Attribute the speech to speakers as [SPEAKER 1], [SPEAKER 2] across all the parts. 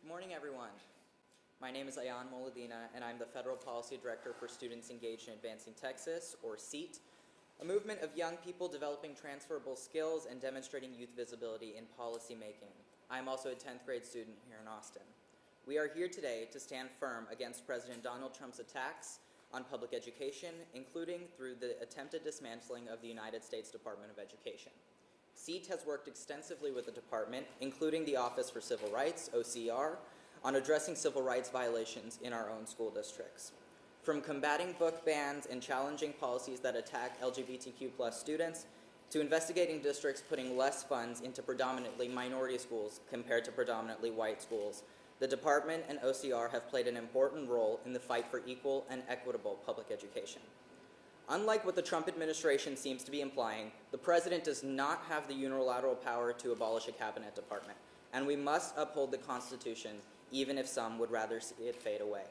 [SPEAKER 1] morning, everyone. My name is Ayan Moladina, and I'm the Federal Policy Director for Students Engaged in Advancing Texas, or SEAT, a movement of young people developing transferable skills and demonstrating youth visibility in policymaking. I'm also a 10th grade student here in Austin. We are here today to stand firm against President Donald Trump's attacks on public education, including through the attempted dismantling of the United States Department of Education. SEAT has worked extensively with the department, including the Office for Civil Rights, OCR, on addressing civil rights violations in our own school districts. From combating book bans and challenging policies that attack LGBTQ+ students, to investigating districts putting less funds into predominantly minority schools compared to predominantly white schools, the department and OCR have played an important role in the fight for equal and equitable public education. Unlike what the Trump administration seems to be implying, the president does not have the unilateral power to abolish a cabinet department, and we must uphold the Constitution, even if some would rather see it fade away.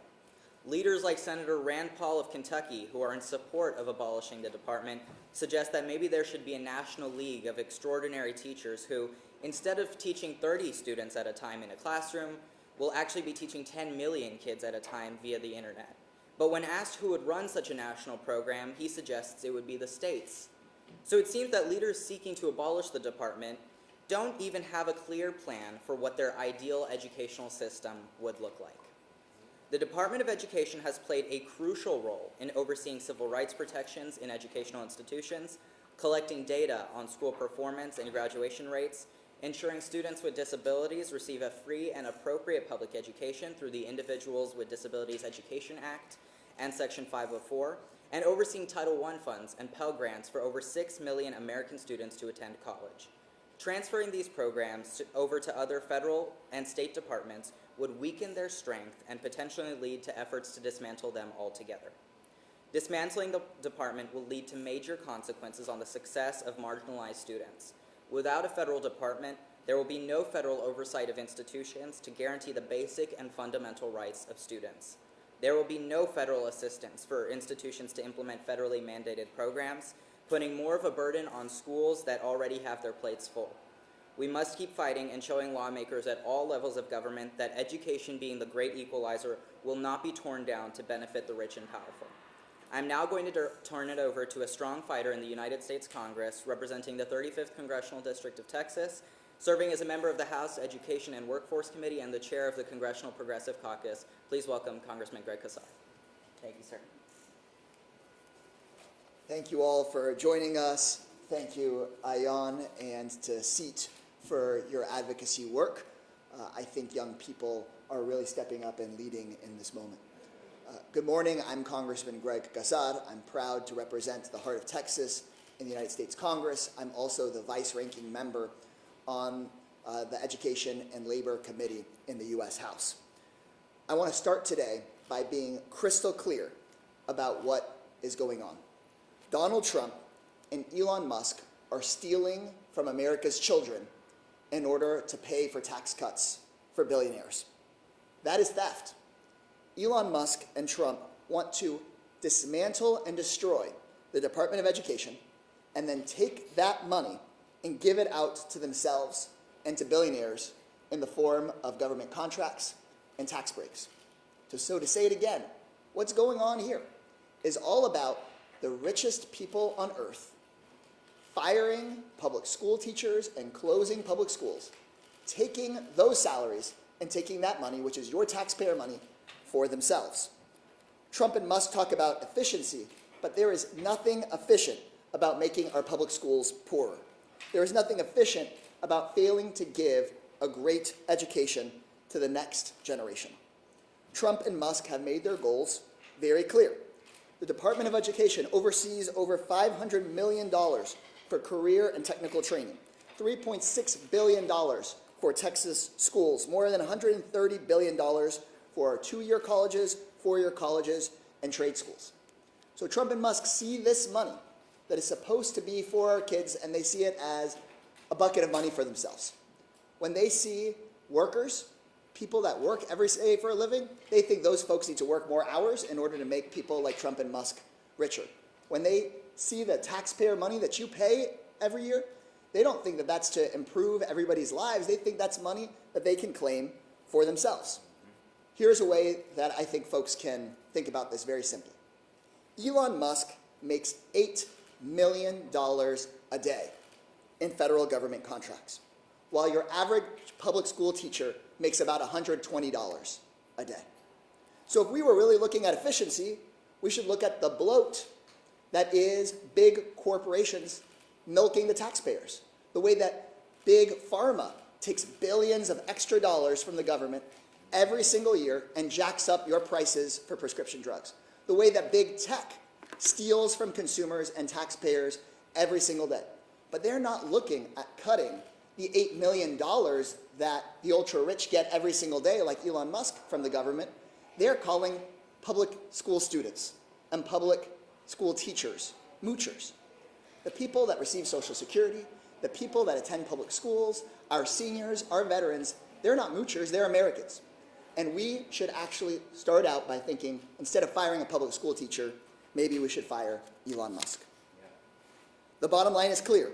[SPEAKER 1] Leaders like Senator Rand Paul of Kentucky, who are in support of abolishing the department, suggest that maybe there should be a national league of extraordinary teachers who, instead of teaching 30 students at a time in a classroom, will actually be teaching 10 million kids at a time via the internet. But when asked who would run such a national program, he suggests it would be the states. So it seems that leaders seeking to abolish the department don't even have a clear plan for what their ideal educational system would look like. The Department of Education has played a crucial role in overseeing civil rights protections in educational institutions, collecting data on school performance and graduation rates, ensuring students with disabilities receive a free and appropriate public education through the Individuals with Disabilities Education Act and Section 504, and overseeing Title I funds and Pell Grants for over 6 million American students to attend college. Transferring these programs over to other federal and state departments would weaken their strength and potentially lead to efforts to dismantle them altogether. Dismantling the department will lead to major consequences on the success of marginalized students. Without a federal department, there will be no federal oversight of institutions to guarantee the basic and fundamental rights of students. There will be no federal assistance for institutions to implement federally mandated programs, putting more of a burden on schools that already have their plates full. We must keep fighting and showing lawmakers at all levels of government that education, being the great equalizer, will not be torn down to benefit the rich and powerful. I'm now going to turn it over to a strong fighter in the United States Congress, representing the 35th Congressional District of Texas, serving as a member of the House Education and Workforce Committee and the chair of the Congressional Progressive Caucus. Please welcome Congressman Greg Casar. Thank you, sir.
[SPEAKER 2] Thank you all for joining us. Thank you, Ayan, and to SEAT for your advocacy work. I think young people are really stepping up and leading in this moment. Good morning. I'm Congressman Greg Casar. I'm proud to represent the heart of Texas in the United States Congress. I'm also the vice-ranking member on the Education and Labor Committee in the U.S. House. I want to start today by being crystal clear about what is going on. Donald Trump and Elon Musk are stealing from America's children in order to pay for tax cuts for billionaires. That is theft. Elon Musk and Trump want to dismantle and destroy the Department of Education and then take that money and give it out to themselves and to billionaires in the form of government contracts and tax breaks. So to say it again, what's going on here is all about the richest people on earth firing public school teachers and closing public schools, taking those salaries and taking that money, which is your taxpayer money, for themselves. Trump and Musk talk about efficiency, but there is nothing efficient about making our public schools poorer. There is nothing efficient about failing to give a great education to the next generation. Trump and Musk have made their goals very clear. The Department of Education oversees over $500 million for career and technical training, $3.6 billion for Texas schools, more than $130 billion for our 2-year colleges, 4-year colleges, and trade schools. So Trump and Musk see this money that is supposed to be for our kids, and they see it as a bucket of money for themselves. When they see workers, people that work every day for a living, they think those folks need to work more hours in order to make people like Trump and Musk richer. When they see the taxpayer money that you pay every year, they don't think that that's to improve everybody's lives. They think that's money that they can claim for themselves. Here's a way that I think folks can think about this very simply. Elon Musk makes $8 million a day in federal government contracts, while your average public school teacher makes about $120 a day. So if we were really looking at efficiency, we should look at the bloat that is big corporations milking the taxpayers, the way that big pharma takes billions of extra dollars from the government every single year and jacks up your prices for prescription drugs, the way that big tech steals from consumers and taxpayers every single day. But they're not looking at cutting the $8 million that the ultra-rich get every single day, like Elon Musk, from the government. They're calling public school students and public school teachers moochers. The people that receive Social Security, the people that attend public schools, our seniors, our veterans, they're not moochers, they're Americans. And we should actually start out by thinking, instead of firing a public school teacher, maybe we should fire Elon Musk. Yeah. The bottom line is clear.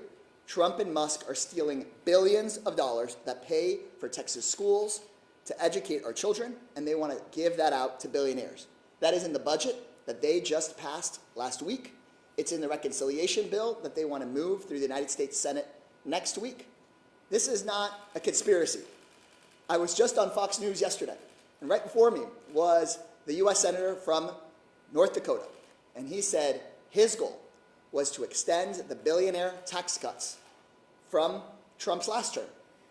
[SPEAKER 2] Trump and Musk are stealing billions of dollars that pay for Texas schools to educate our children, and they want to give that out to billionaires. That is in the budget that they just passed last week. It's in the reconciliation bill that they want to move through the United States Senate next week. This is not a conspiracy. I was just on Fox News yesterday, and right before me was the U.S. Senator from North Dakota, and he said his goal was to extend the billionaire tax cuts from Trump's last term.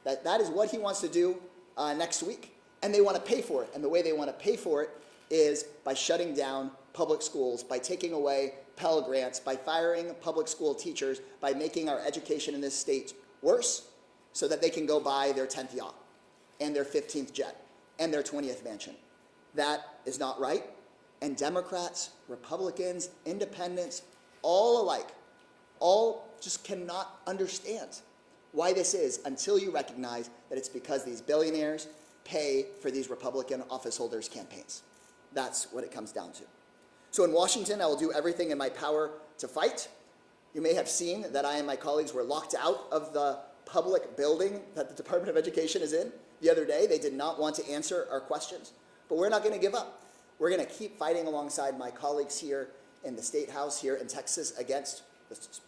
[SPEAKER 2] That is what he wants to do next week, and they want to pay for it. And the way they want to pay for it is by shutting down public schools, by taking away Pell Grants, by firing public school teachers, by making our education in this state worse so that they can go buy their 10th yacht and their 15th jet and their 20th mansion. That is not right. And Democrats, Republicans, independents, all alike, all just cannot understand why this is until you recognize that it's because these billionaires pay for these Republican office holders' campaigns. That's what it comes down to. So in Washington, I will do everything in my power to fight. You may have seen that I and my colleagues were locked out of the public building that the Department of Education is in the other day. They did not want to answer our questions, but we're not going to give up. We're going to keep fighting alongside my colleagues here in the State House here in Texas against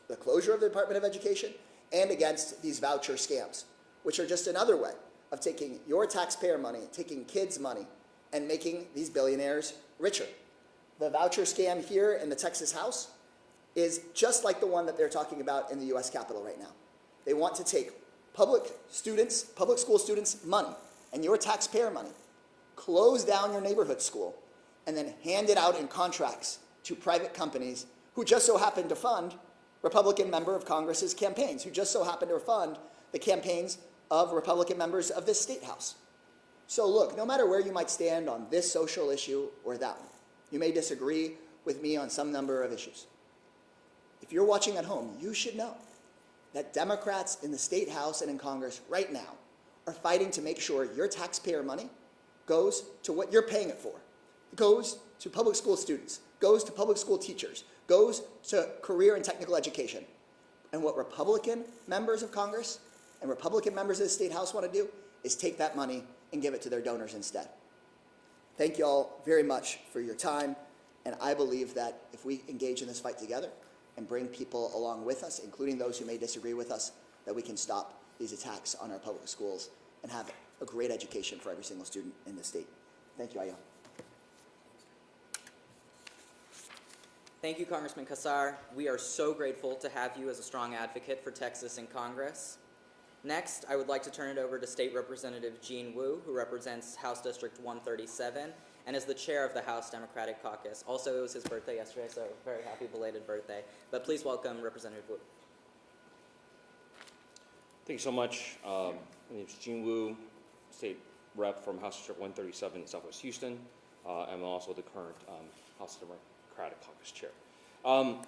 [SPEAKER 2] the closure of the Department of Education and against these voucher scams, which are just another way of taking your taxpayer money, taking kids' money, and making these billionaires richer. The voucher scam here in the Texas House is just like the one that they're talking about in the U.S. Capitol right now. They want to take public school students' money and your taxpayer money, close down your neighborhood school, and then hand it out in contracts to private companies who just so happen to fund Republican member of Congress's campaigns, who just so happen to fund the campaigns of Republican members of this state house. So look, no matter where you might stand on this social issue or that one, you may disagree with me on some number of issues. If you're watching at home, you should know that Democrats in the state house and in Congress right now are fighting to make sure your taxpayer money goes to what you're paying it for. It goes to public school students, goes to public school teachers, goes to career and technical education. And what Republican members of Congress and Republican members of the State House want to do is take that money and give it to their donors instead. Thank you all very much for your time, and I believe that if we engage in this fight together and bring people along with us, including those who may disagree with us, that we can stop these attacks on our public schools and have a great education for every single student in the state. Thank you, Ayan.
[SPEAKER 1] Thank you, Congressman Casar. We are so grateful to have you as a strong advocate for Texas in Congress. Next, I would like to turn it over to State Representative Jean Wu, who represents House District 137 and is the chair of the House Democratic Caucus. Also, it was his birthday yesterday, so very happy belated birthday. But please welcome Representative Wu.
[SPEAKER 3] Thank you so much. My name is Jean Wu, State Rep from House District 137 in Southwest Houston. I'm also the current House Democratic Caucus Chair. I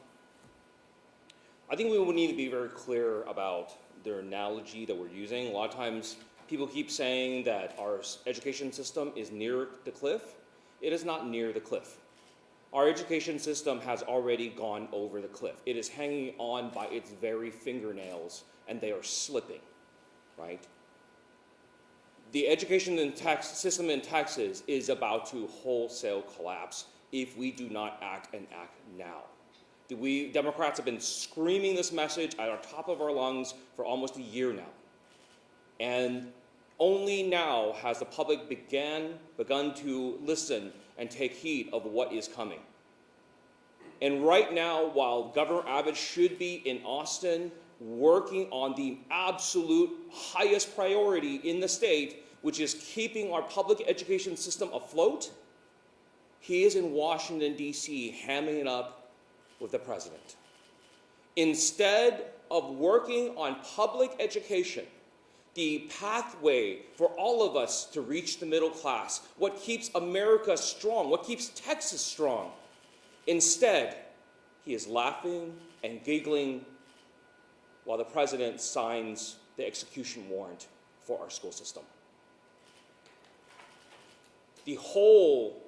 [SPEAKER 3] think we will need to be very clear about the analogy that we're using. A lot of times people keep saying that our education system is near the cliff. It is not near the cliff. Our education system has already gone over the cliff. It is hanging on by its very fingernails, and they are slipping, right? the education and tax system in Texas is about to wholesale collapse if we do not act and act now. We Democrats have been screaming this message at the top of our lungs for almost a year now. And only now has the public begun to listen and take heed of what is coming. And right now, while Governor Abbott should be in Austin working on the absolute highest priority in the state, which is keeping our public education system afloat, he is in Washington, D.C., hamming it up with the president. Instead of working on public education, the pathway for all of us to reach the middle class, what keeps America strong, what keeps Texas strong, instead, he is laughing and giggling while the president signs the execution warrant for our school system. The hole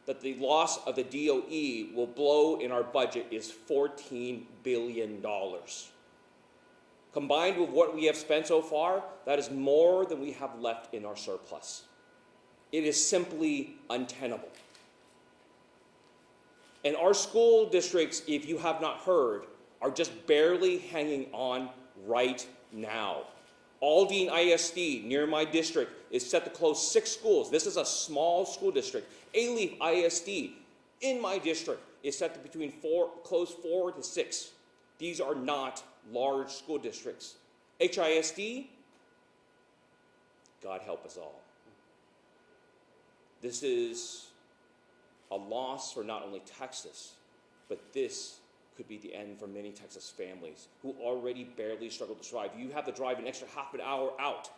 [SPEAKER 3] that the loss of the DOE will blow in our budget is $14 billion. Combined with what we have spent so far, that is more than we have left in our surplus. It is simply untenable. And our school districts, if you have not heard, are just barely hanging on right now. Aldine ISD, near my district, is set to close 6 schools. This is a small school district. Alief ISD, in my district, is set to close 4 to 6. These are not large school districts. HISD, God help us all. This is a loss for not only Texas, but this could be the end for many Texas families who already barely struggle to survive. You have to drive an extra half an hour out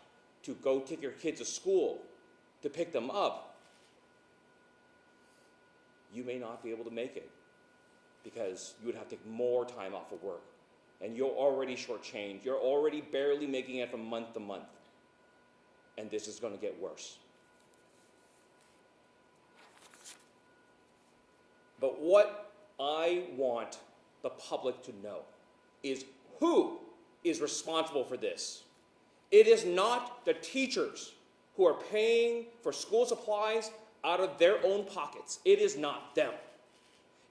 [SPEAKER 3] to go take your kids to school, to pick them up. You may not be able to make it because you would have to take more time off of work. And you're already shortchanged. You're already barely making it from month to month. And this is going to get worse. But what I want the public to know is who is responsible for this. It is not the teachers who are paying for school supplies out of their own pockets. It is not them.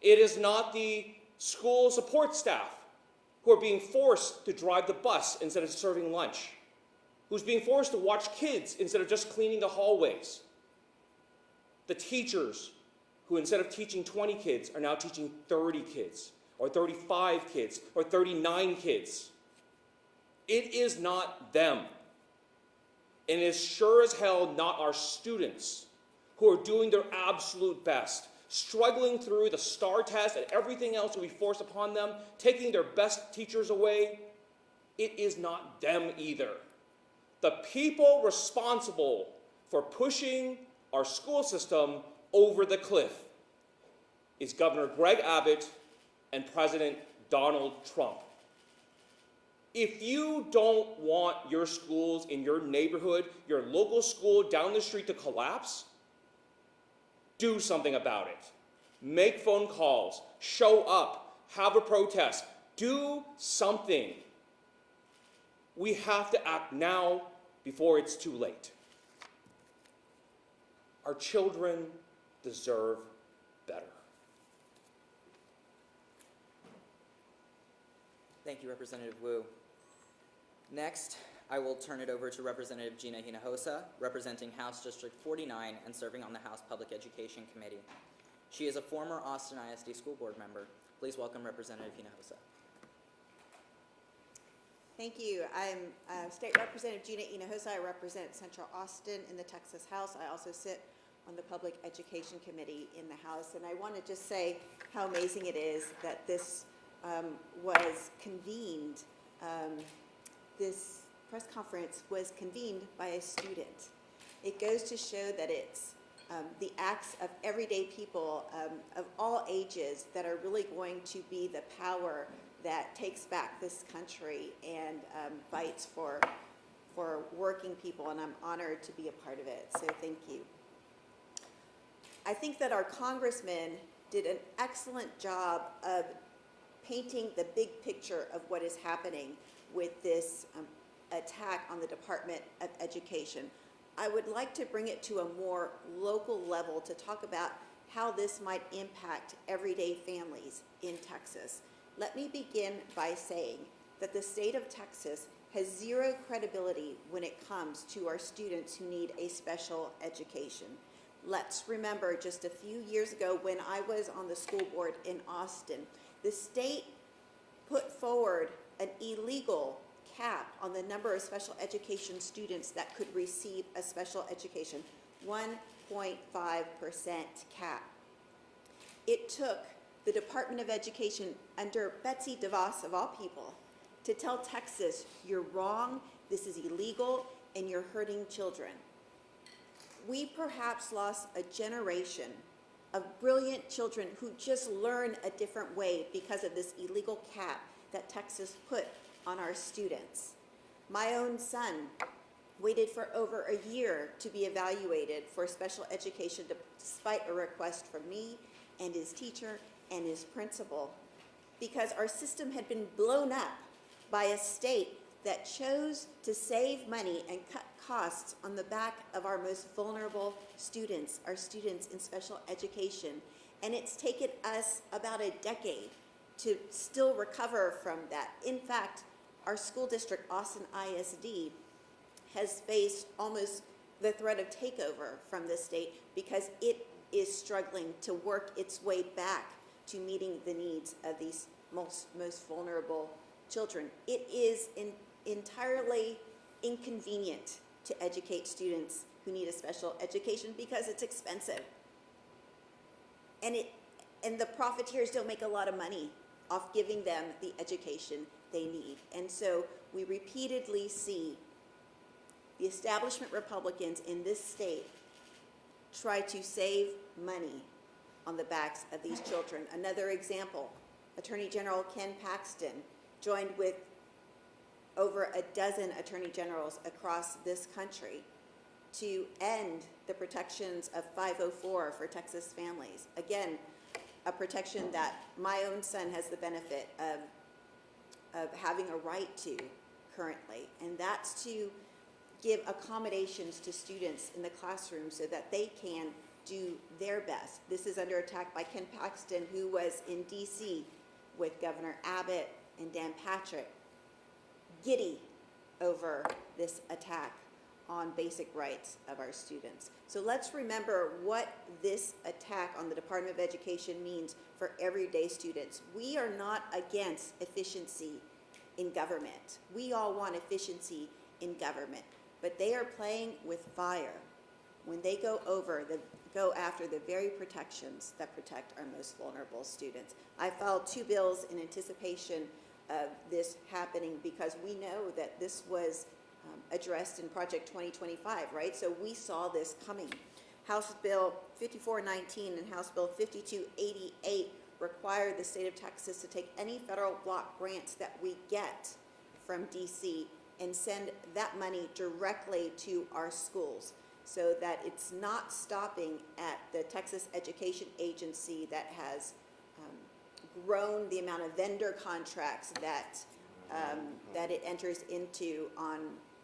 [SPEAKER 3] It is not the school support staff who are being forced to drive the bus instead of serving lunch, who's being forced to watch kids instead of just cleaning the hallways. The teachers who, instead of teaching 20 kids, are now teaching 30 kids, or 35 kids, or 39 kids. It is not them. And it is sure as hell not our students who are doing their absolute best, struggling through the STAR test and everything else that we force upon them, taking their best teachers away. It is not them either. The people responsible for pushing our school system over the cliff is Governor Greg Abbott and President Donald Trump. If you don't want your schools in your neighborhood, your local school down the street to collapse, do something about it. Make phone calls, show up, have a protest, do something. We have to act now before it's too late. Our children deserve better.
[SPEAKER 1] Thank you, Representative Wu. Next, I will turn it over to Representative Gina Hinojosa, representing House District 49 and serving on the House Public Education Committee. She is a former Austin ISD School Board member. Please welcome Representative Hinojosa.
[SPEAKER 4] Thank you. I'm State Representative Gina Hinojosa. I represent Central Austin in the Texas House. I also sit on the Public Education Committee in the House. And I want to just say how amazing it is that this was convened. This press conference was convened by a student. It goes to show that it's the acts of everyday people of all ages that are really going to be the power that takes back this country and fights for working people, and I'm honored to be a part of it, so thank you. I think that our congressman did an excellent job of painting the big picture of what is happening with this attack on the Department of Education. I would like to bring it to a more local level to talk about how this might impact everyday families in Texas. Let me begin by saying that the state of Texas has zero credibility when it comes to our students who need a special education. Let's remember just a few years ago when I was on the school board in Austin, the state put forward an illegal cap on the number of special education students that could receive a special education, 1.5% cap. It took the Department of Education under Betsy DeVos, of all people, to tell Texas, you're wrong, this is illegal, and you're hurting children. We perhaps lost a generation of brilliant children who just learn a different way because of this illegal cap that Texas put on our students. My own son waited for over a year to be evaluated for special education despite a request from me and his teacher and his principal, because our system had been blown up by a state that chose to save money and cut costs on the back of our most vulnerable students, our students in special education. And it's taken us about a decade to still recover from that. In fact, our school district, Austin ISD, has faced almost the threat of takeover from the state because it is struggling to work its way back to meeting the needs of these most vulnerable children. It is entirely inconvenient to educate students who need a special education because it's expensive. And the profiteers don't make a lot of money off giving them the education they need. And so we repeatedly see the establishment Republicans in this state try to save money on the backs of these children. Another example, Attorney General Ken Paxton joined with over a dozen attorney generals across this country to end the protections of 504 for Texas families. Again, a protection that my own son has the benefit of having a right to currently, and that's to give accommodations to students in the classroom so that they can do their best. This is under attack by Ken Paxton, who was in DC with Governor Abbott and Dan Patrick, giddy over this attack on basic rights of our students. So let's remember what this attack on the Department of Education means for everyday students. We are not against efficiency in government. We all want efficiency in government, but they are playing with fire when they go after the very protections that protect our most vulnerable students. I filed 2 bills in anticipation of this happening because we know that this was addressed in Project 2025, right? So we saw this coming. House Bill 5419 and House Bill 5288 require the state of Texas to take any federal block grants that we get from DC and send that money directly to our schools so that it's not stopping at the Texas Education Agency that has grown the amount of vendor contracts that it enters into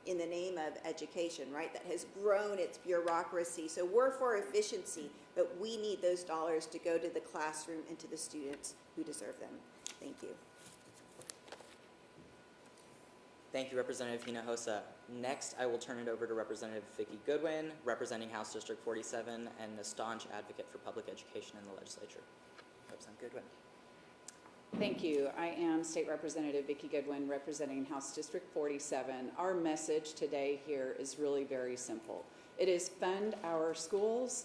[SPEAKER 4] in the name of education, right? That has grown its bureaucracy. So we're for efficiency, but we need those dollars to go to the classroom and to the students who deserve them. Thank you.
[SPEAKER 1] Thank you, Representative Hinojosa. Next, I will turn it over to Representative Vicki Goodwin, representing House District 47 and a staunch advocate for public education in the legislature. Representative Goodwin.
[SPEAKER 5] Thank you. I am State Representative Vicki Goodwin, representing House District 47. Our message today here is really very simple. It is fund our schools,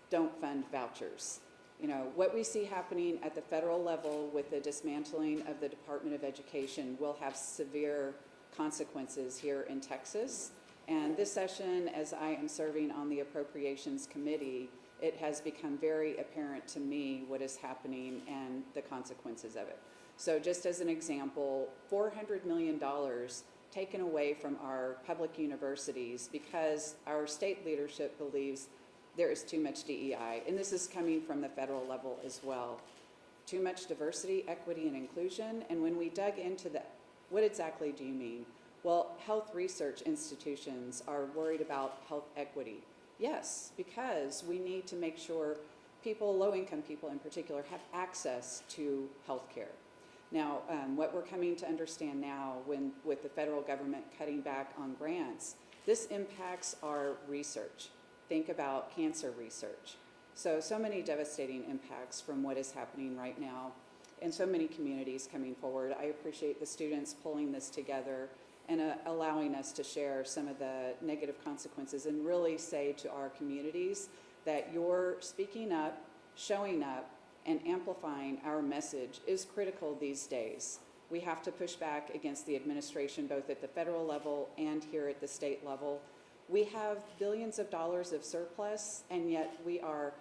[SPEAKER 5] don't fund vouchers. You know, what we see happening at the federal level with the dismantling of the Department of Education will have severe consequences here in Texas. And this session, as I am serving on the Appropriations Committee, it has become very apparent to me what is happening and the consequences of it. So just as an example, $400 million taken away from our public universities because our state leadership believes there is too much DEI, and this is coming from the federal level as well. Too much diversity, equity, and inclusion, and when we dug into what exactly do you mean? Well, health research institutions are worried about health equity. Yes, because we need to make sure people, low-income people in particular, have access to health care. Now, what we're coming to understand now with the federal government cutting back on grants, this impacts our research. Think about cancer research. So many devastating impacts from what is happening right now, and so many communities coming forward. I appreciate the students pulling this together and allowing us to share some of the negative consequences and really say to our communities that you're speaking up, showing up, and amplifying our message is critical these days. We have to push back against the administration both at the federal level and here at the state level. We have billions of dollars of surplus, and yet we are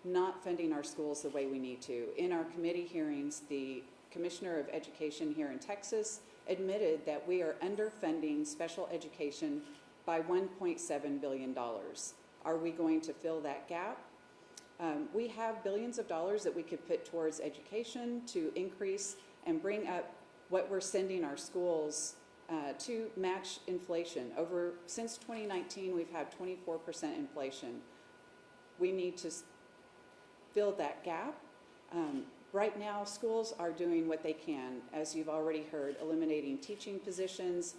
[SPEAKER 5] not funding our schools the way we need to. In our committee hearings, the Commissioner of Education here in Texas admitted that we are underfunding special education by $1.7 billion. Are we going to fill that gap? We have billions of dollars that we could put towards education to increase and bring up what we're sending our schools to match inflation. Since 2019, we've had 24% inflation. We need to fill that gap. Right now, schools are doing what they can, as you've already heard, eliminating teaching positions,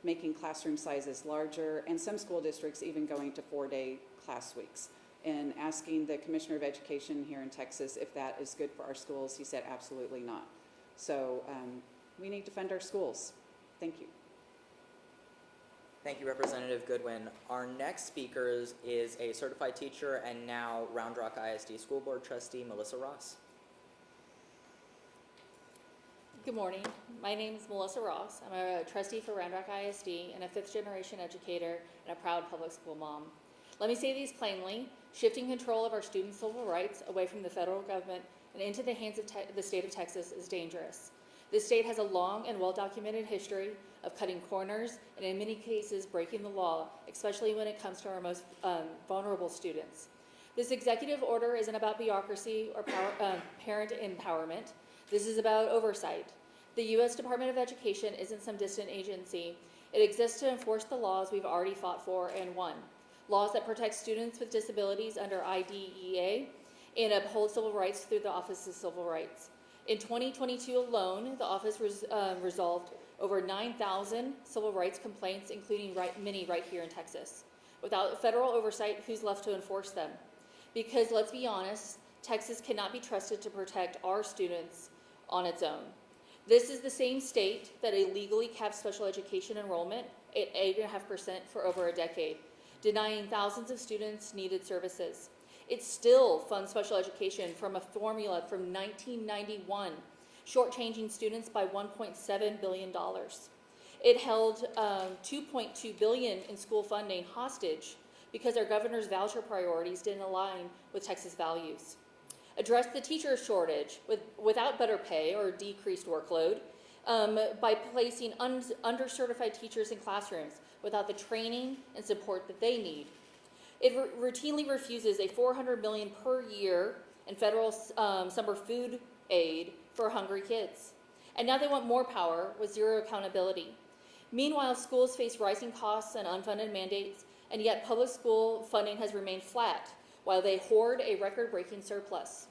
[SPEAKER 5] making classroom sizes larger, and some school districts even going to 4-day class weeks. And asking the Commissioner of Education here in Texas if that is good for our schools, he said absolutely not. So we need to fund our schools. Thank you.
[SPEAKER 1] Thank you, Representative Goodwin. Our next speaker is a certified teacher and now Round Rock ISD School Board Trustee, Melissa Ross.
[SPEAKER 6] Good morning. My name is Melissa Ross. I'm a trustee for Round Rock ISD and a fifth-generation educator and a proud public school mom. Let me say these plainly. Shifting control of our students' civil rights away from the federal government and into the hands of the state of Texas is dangerous. This state has a long and well-documented history of cutting corners and in many cases breaking the law, especially when it comes to our most vulnerable students. This executive order isn't about bureaucracy or parent empowerment. This is about oversight. The U.S. Department of Education isn't some distant agency. It exists to enforce the laws we've already fought for and won. Laws that protect students with disabilities under IDEA and uphold civil rights through the Office of Civil Rights. In 2022 alone, the office resolved over 9,000 civil rights complaints, including many right here in Texas. Without federal oversight, who's left to enforce them? Because let's be honest, Texas cannot be trusted to protect our students on its own. This is the same state that illegally capped special education enrollment at 8.5% for over a decade, denying thousands of students needed services. It still funds special education from a formula from 1991, shortchanging students by $1.7 billion. It held $2.2 billion in school funding hostage because our governor's voucher priorities didn't align with Texas values. Address the teacher shortage without better pay or decreased workload by placing undercertified teachers in classrooms without the training and support that they need. It routinely refuses a $400 million per year in federal summer food aid for hungry kids. And now they want more power with zero accountability. Meanwhile, schools face rising costs and unfunded mandates, and yet public school funding has remained flat while they hoard a record-breaking surplus.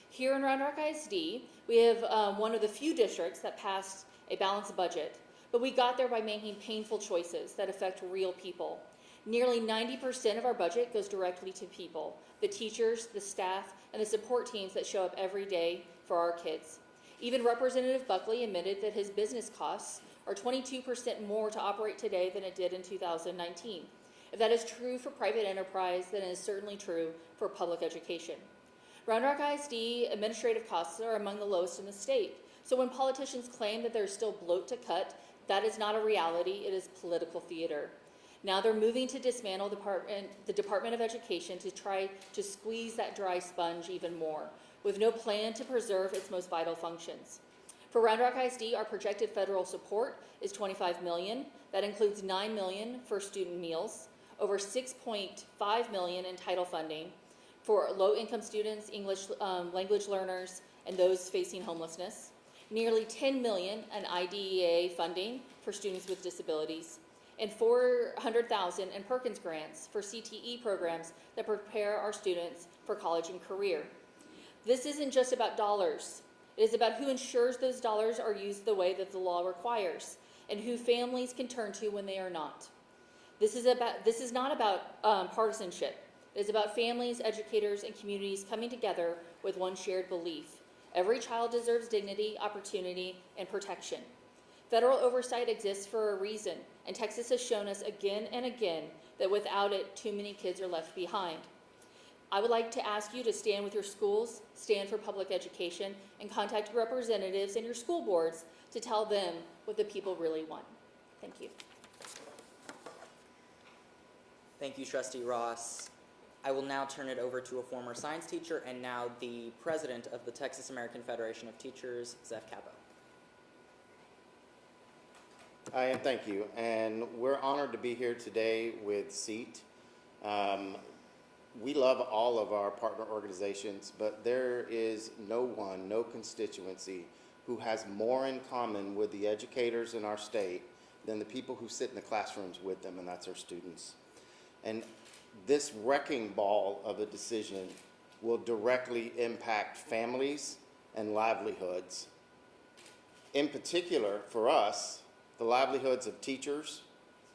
[SPEAKER 6] Here in Round Rock ISD, we have one of the few districts that passed a balanced budget, but we got there by making painful choices that affect real people. Nearly 90% of our budget goes directly to people, the teachers, the staff, and the support teams that show up every day for our kids. Even Representative Buckley admitted that his business costs are 22% more to operate today than it did in 2019. If that is true for private enterprise, then it is certainly true for public education. Round Rock ISD administrative costs are among the lowest in the state. So when politicians claim that there's still bloat to cut, that is not a reality, it is political theater. Now they're moving to dismantle the Department of Education to try to squeeze that dry sponge even more, with no plan to preserve its most vital functions. For Round Rock ISD, our projected federal support is $25 million. That includes $9 million for student meals, over $6.5 million in title funding for low-income students, English language learners, and those facing homelessness, nearly $10 million in IDEA funding for students with disabilities, and $400,000 in Perkins grants for CTE programs that prepare our students for college and career. This isn't just about dollars. It is about who ensures those dollars are used the way that the law requires, and who families can turn to when they are not. This is not about partisanship. It is about families, educators, and communities coming together with one shared belief. Every child deserves dignity, opportunity, and protection. Federal oversight exists for a reason, and Texas has shown us again and again that without it, too many kids are left behind. I would like to ask you to stand with your schools, stand for public education, and contact your representatives and your school boards to tell them what the people really want. Thank you.
[SPEAKER 1] Thank you, Trustee Ross. I will now turn it over to a former science teacher and now the president of the Texas American Federation of Teachers, Zeph Capo.
[SPEAKER 7] And thank you. And we're honored to be here today with SEAT. We love all of our partner organizations, but there is no constituency who has more in common with the educators in our state than the people who sit in the classrooms with them, and that's our students. And this wrecking ball of a decision will directly impact families and livelihoods. In particular, for us, the livelihoods of teachers,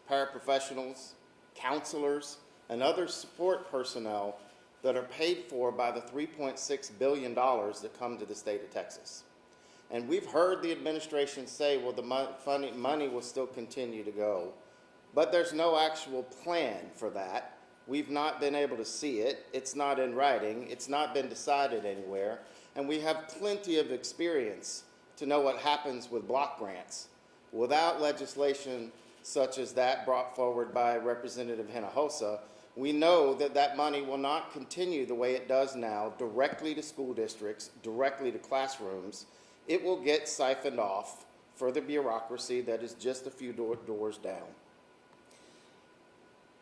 [SPEAKER 7] paraprofessionals, counselors, and other support personnel that are paid for by the $3.6 billion that come to the state of Texas. And we've heard the administration say, well, the money will still continue to go, but there's no actual plan for that. We've not been able to see it. It's not in writing. It's not been decided anywhere. And we have plenty of experience to know what happens with block grants. Without legislation such as that brought forward by Representative Hinojosa, we know that that money will not continue the way it does now, directly to school districts, directly to classrooms. It will get siphoned off for the bureaucracy that is just a few doors down.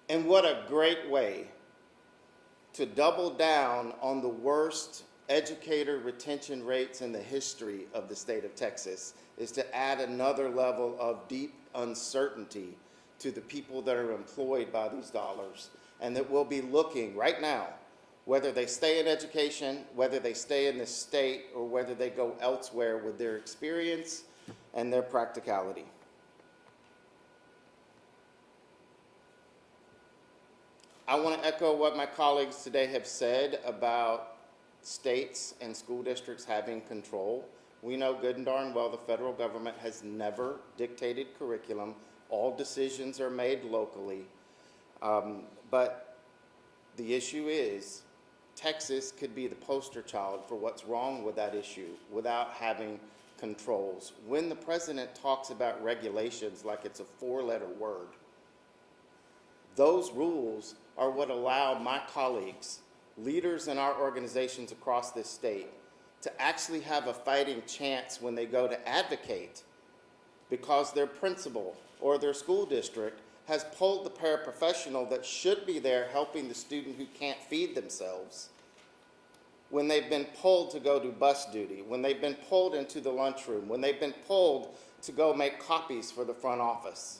[SPEAKER 7] And what a great way to double down on the worst educator retention rates in the history of the state of Texas is to add another level of deep uncertainty to the people that are employed by these dollars, and that we'll be looking right now, whether they stay in education, whether they stay in this state, or whether they go elsewhere with their experience and their practicality. I want to echo what my colleagues today have said about states and school districts having control. We know good and darn well the federal government has never dictated curriculum. All decisions are made locally. But the issue is Texas could be the poster child for what's wrong with that issue without having controls. When the president talks about regulations like it's a four-letter word, those rules are what allow my colleagues, leaders in our organizations across this state, to actually have a fighting chance when they go to advocate because their principal or their school district has pulled the paraprofessional that should be there helping the student who can't feed themselves, when they've been pulled to go do bus duty, when they've been pulled into the lunchroom, when they've been pulled to go make copies for the front office.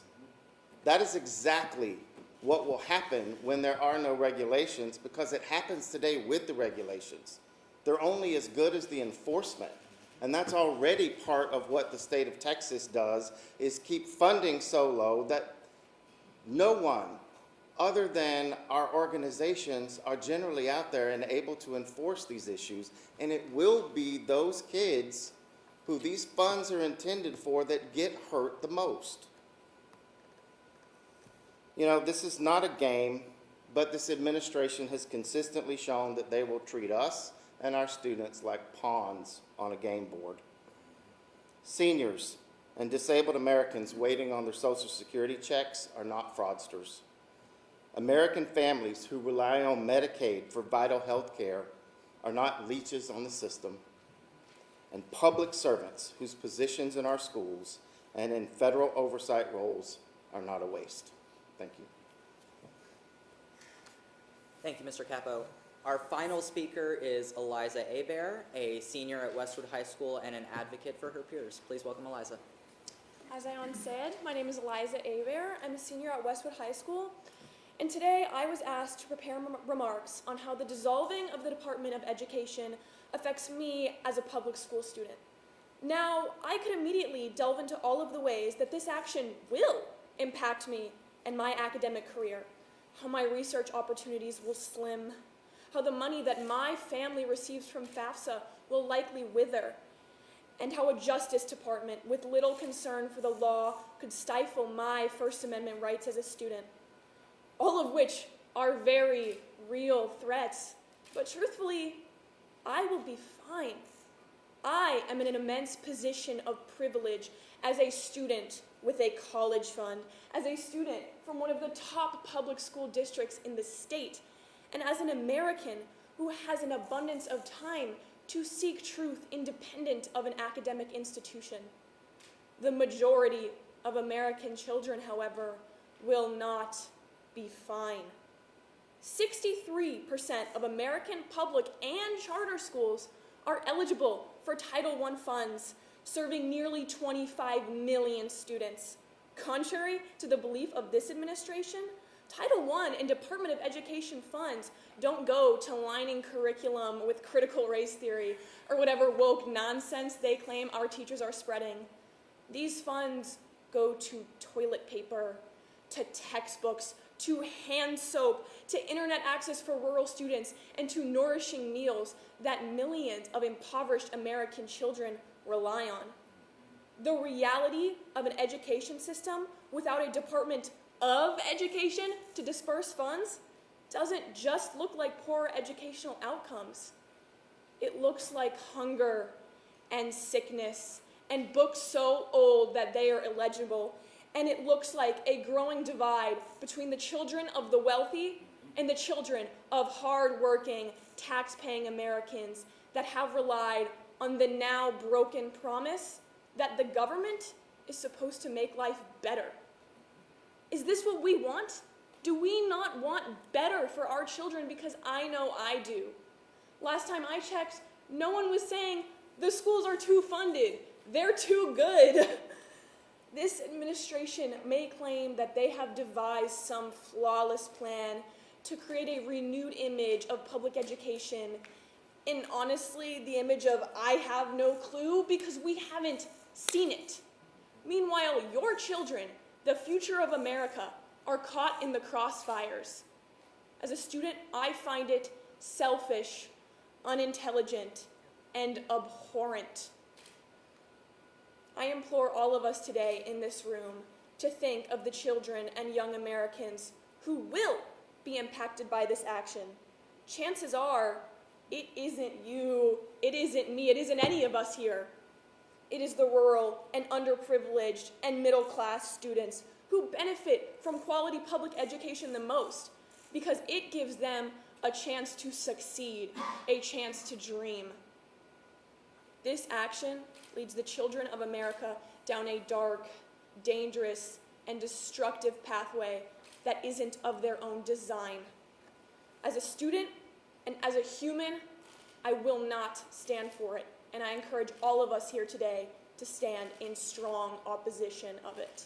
[SPEAKER 7] That is exactly what will happen when there are no regulations, because it happens today with the regulations. They're only as good as the enforcement. And that's already part of what the state of Texas does, is keep funding so low that no one other than our organizations are generally out there and able to enforce these issues. And it will be those kids who these funds are intended for that get hurt the most. You know, this is not a game, but this administration has consistently shown that they will treat us and our students like pawns on a game board. Seniors and disabled Americans waiting on their Social Security checks are not fraudsters. American families who rely on Medicaid for vital health care are not leeches on the system. And public servants whose positions in our schools and in federal oversight roles are not a waste. Thank you.
[SPEAKER 1] Thank you, Mr. Capo. Our final speaker is Eliza Hebert, a senior at Westwood High School and an advocate for her peers. Please welcome Eliza.
[SPEAKER 8] As Ion said, my name is Eliza Hebert. I'm a senior at Westwood High School, and today I was asked to prepare remarks on how the dissolving of the Department of Education affects me as a public school student. Now, I could immediately delve into all of the ways that this action will impact me and my academic career, how my research opportunities will slim, how the money that my family receives from FAFSA will likely wither, and how a Justice Department with little concern for the law could stifle my First Amendment rights as a student. All of which are very real threats, but truthfully, I will be fine. I am in an immense position of privilege as a student with a college fund, as a student from one of the top public school districts in the state, and as an American who has an abundance of time to seek truth independent of an academic institution. The majority of American children, however, will not be fine. 63% of American public and charter schools are eligible for Title I funds, serving nearly 25 million students. Contrary to the belief of this administration, Title I and Department of Education funds don't go to lining curriculum with critical race theory or whatever woke nonsense they claim our teachers are spreading. These funds go to toilet paper, to textbooks, to hand soap, to internet access for rural students, and to nourishing meals that millions of impoverished American children rely on. The reality of an education system without a Department of Education to disperse funds doesn't just look like poor educational outcomes. It looks like hunger and sickness and books so old that they are illegible. And it looks like a growing divide between the children of the wealthy and the children of hard-working, tax-paying Americans that have relied on the now broken promise that the government is supposed to make life better. Is this what we want? Do we not want better for our children? Because I know I do. Last time I checked, no one was saying the schools are too funded, they're too good. This administration may claim that they have devised some flawless plan to create a renewed image of public education, and honestly, the image of I have no clue because we haven't seen it. Meanwhile, your children, the future of America, are caught in the crossfires. As a student, I find it selfish, unintelligent, and abhorrent. I implore all of us today in this room to think of the children and young Americans who will be impacted by this action. Chances are, it isn't you, it isn't me, it isn't any of us here. It is the rural and underprivileged and middle-class students who benefit from quality public education the most because it gives them a chance to succeed, a chance to dream. This action leads the children of America down a dark, dangerous, and destructive pathway that isn't of their own design. As a student and as a human, I will not stand for it, and I encourage all of us here today to stand in strong opposition of it.